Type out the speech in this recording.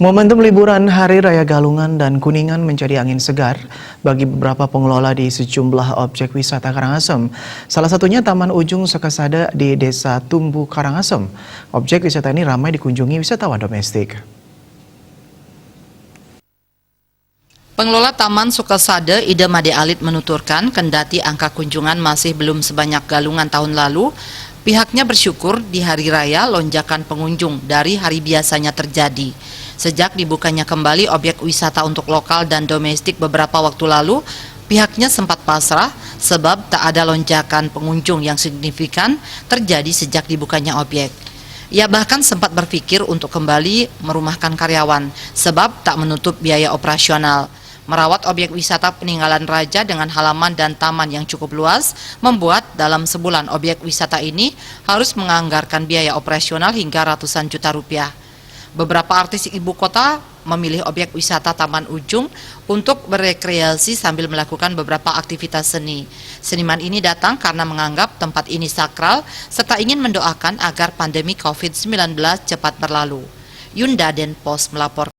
Momentum liburan Hari Raya Galungan dan Kuningan menjadi angin segar bagi beberapa pengelola di sejumlah objek wisata Karangasem. Salah satunya Taman Ujung Sekasada di Desa Tumbu, Karangasem. Objek wisata ini ramai dikunjungi wisatawan domestik. Pengelola Taman Sukasade, Ida Made Alit menuturkan, kendati angka kunjungan masih belum sebanyak Galungan tahun lalu, pihaknya bersyukur di hari raya lonjakan pengunjung dari hari biasanya terjadi. Sejak dibukanya kembali objek wisata untuk lokal dan domestik beberapa waktu lalu, pihaknya sempat pasrah sebab tak ada lonjakan pengunjung yang signifikan terjadi sejak dibukanya objek. Ia bahkan sempat berpikir untuk kembali merumahkan karyawan sebab tak menutup biaya operasional. Merawat objek wisata peninggalan raja dengan halaman dan taman yang cukup luas membuat dalam sebulan objek wisata ini harus menganggarkan biaya operasional hingga ratusan juta rupiah. Beberapa artis ibu kota memilih objek wisata Taman Ujung untuk berekreasi sambil melakukan beberapa aktivitas seni. Seniman ini datang karena menganggap tempat ini sakral serta ingin mendoakan agar pandemi COVID-19 cepat berlalu. Yunda Denpos melaporkan.